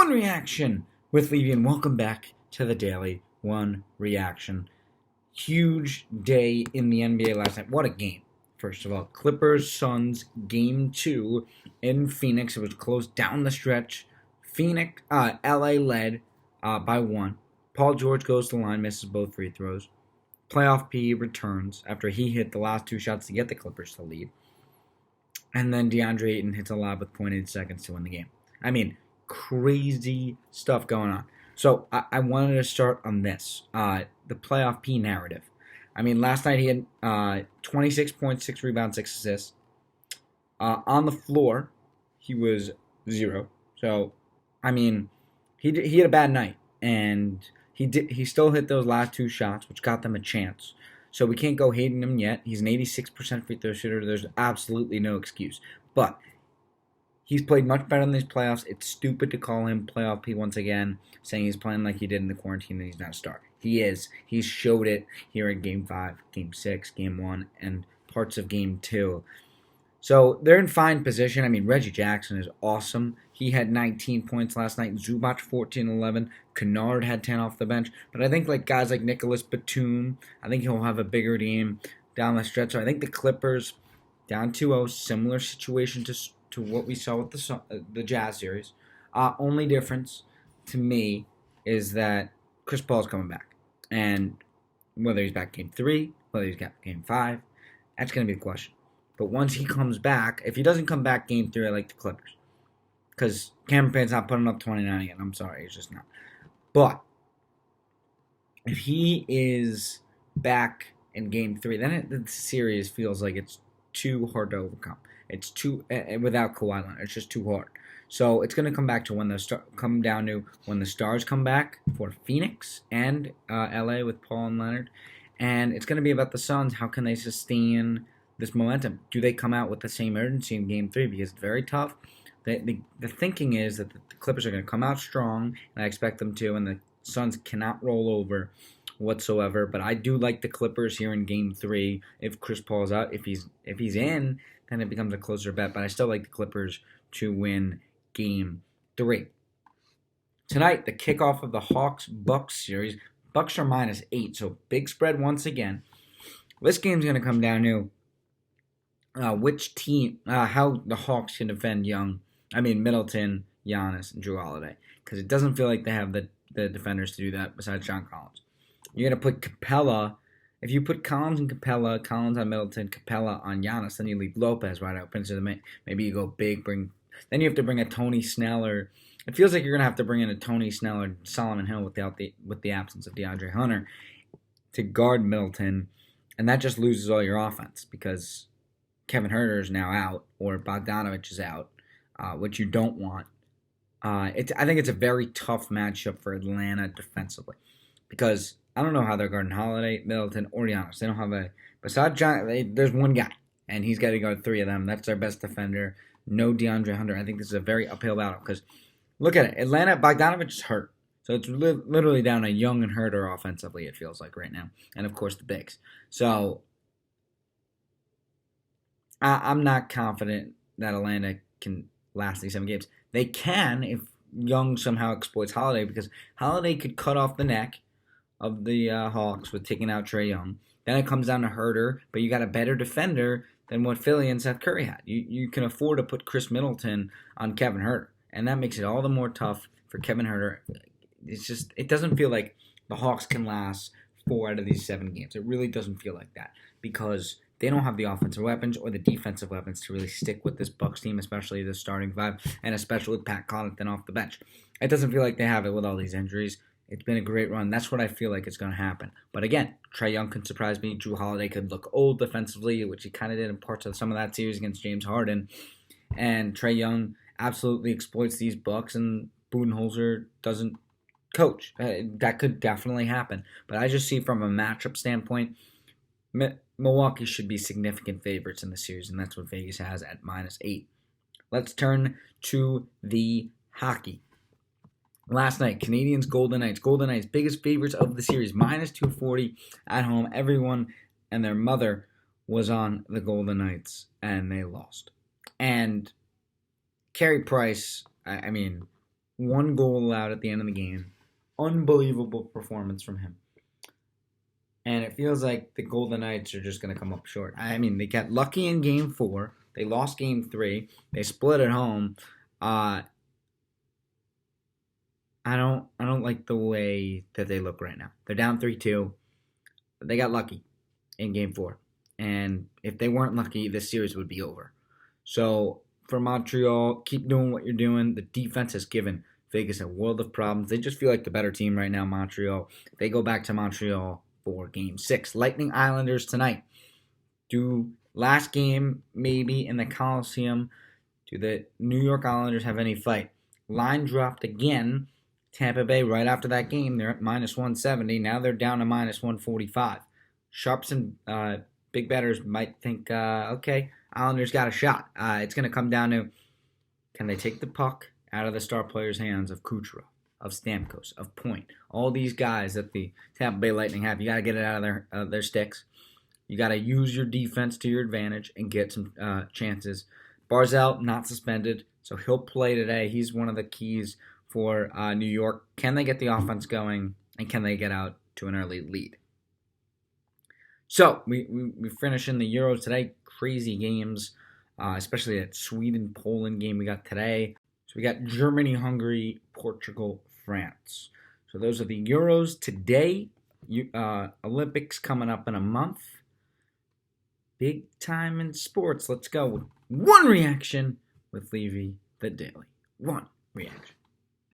One Reaction with Levy, and welcome back to the Daily One Reaction. Huge day in the NBA last night. What a game. First of all, Clippers-Suns Game 2 in Phoenix. It was close down the stretch. LA led by one. Paul George goes to the line, misses both free throws. Playoff P returns after he hit the last two shots to get the Clippers to lead. And then DeAndre Ayton hits a lob with 0.8 seconds to win the game. I mean, crazy stuff going on. So I wanted to start on this, the playoff P narrative. I mean, last night he had 26 points, 6 rebounds, 6 assists. On the floor, he was 0. So, I mean, he had a bad night, and he still hit those last 2 shots, which got them a chance. So we can't go hating him yet. He's an 86% free throw shooter. There's absolutely no excuse. But he's played much better in these playoffs. It's stupid to call him playoff P once again, saying he's playing like he did in the quarantine and he's not a star. He is. He's showed it here in Game 5, Game 6, Game 1, and parts of Game 2. So they're in fine position. I mean, Reggie Jackson is awesome. He had 19 points last night. Zubac 14-11. Kennard had 10 off the bench. But I think like guys like Nicholas Batum, I think he'll have a bigger game down the stretch. So I think the Clippers down 2-0, similar situation to what we saw with the Jazz series. Only difference to me is that Chris Paul's coming back. And whether he's back Game 3, whether he's got Game 5, that's going to be the question. But once he comes back, if he doesn't come back Game 3, I like the Clippers. Because Cameron Payne's not putting up 29 again. I'm sorry, he's just not. But if he is back in Game 3, then the series feels like it's too hard to overcome. It's too without Kawhi Leonard. It's just too hard. So it's going to come back to when the Stars come back for Phoenix and LA with Paul and Leonard, and it's going to be about the Suns. How can they sustain this momentum? Do they come out with the same urgency in Game 3? Because it's very tough. The thinking is that the Clippers are going to come out strong, and I expect them to, and the Suns cannot roll over whatsoever. But I do like the Clippers here in Game 3 if Chris Paul's out. If he's in, then it becomes a closer bet. But I still like the Clippers to win Game 3. Tonight, the kickoff of the Hawks-Bucks series. Bucks are -8, so big spread once again. This game's going to come down to which team, how the Hawks can defend Middleton, Giannis, and Drew Holiday. Because it doesn't feel like they have the defenders to do that besides John Collins. You're going to put Capella. If you put Collins and Capella, Collins on Middleton, Capella on Giannis, then you leave Lopez right open. So maybe you go big, then you have to bring a Tony Snell, or it feels like you're going to have to bring in a Tony Snell or Solomon Hill with the absence of DeAndre Hunter to guard Middleton, and that just loses all your offense because Kevin Huerter is now out or Bogdanovich is out, which you don't want. I think it's a very tough matchup for Atlanta defensively because I don't know how they're guarding Holiday, Middleton, or Giannis. They don't have besides John, there's one guy, and he's got to guard 3 of them. That's their best defender. No DeAndre Hunter. I think this is a very uphill battle because look at it. Atlanta, Bogdanovich is hurt. So it's literally down to Young and Huerter offensively, it feels like right now. And, of course, the bigs. So I'm not confident that Atlanta can last these 7 games. They can if Young somehow exploits Holiday because Holiday could cut off the neck of the Hawks with taking out Trae Young. Then it comes down to Huerter, but you got a better defender than what Philly and Seth Curry had. You can afford to put Chris Middleton on Kevin Huerter, and that makes it all the more tough for Kevin Huerter. It doesn't feel like the Hawks can last 4 out of these 7 games. It really doesn't feel like that because they don't have the offensive weapons or the defensive weapons to really stick with this Bucks team, especially the starting 5, and especially with Pat Connaughton off the bench. It doesn't feel like they have it with all these injuries. It's been a great run. That's what I feel like is going to happen. But again, Trae Young could surprise me. Drew Holiday could look old defensively, which he kind of did in parts of some of that series against James Harden. And Trae Young absolutely exploits these Bucks, and Budenholzer doesn't coach. That could definitely happen. But I just see from a matchup standpoint, Milwaukee should be significant favorites in the series, and that's what Vegas has at -8. Let's turn to the hockey. Last night, Canadiens, Golden Knights. Golden Knights, biggest favorites of the series, -240 at home. Everyone and their mother was on the Golden Knights, and they lost. And Carey Price, I mean, 1 goal allowed at the end of the game. Unbelievable performance from him. And it feels like the Golden Knights are just going to come up short. I mean, they got lucky in Game 4. They lost Game 3. They split at home. I don't like the way that they look right now. They're down 3-2. They got lucky in Game 4. And if they weren't lucky, this series would be over. So for Montreal, keep doing what you're doing. The defense has given Vegas a world of problems. They just feel like the better team right now, Montreal. They go back to Montreal for Game 6. Lightning Islanders tonight. Do last game maybe in the Coliseum. Do the New York Islanders have any fight? Line dropped again. Tampa Bay right after that game, they're at minus 170. Now they're down to minus 145. Sharps and big bettors might think, okay, Islanders got a shot. It's going to come down to, can they take the puck out of the star players' hands of Kucherov, of Stamkos, of Point, all these guys that the Tampa Bay Lightning have. You got to get it out of their sticks. You got to use your defense to your advantage and get some chances. Barzal not suspended, so he'll play today. He's one of the keys for New York. Can they get the offense going, and can they get out to an early lead? So we finish in the Euros today. Crazy games, especially that Sweden-Poland game we got today. So we got Germany, Hungary, Portugal, France. So those are the Euros today. Olympics coming up in a month. Big time in sports. Let's go with one reaction with Levy, the Daily. One reaction.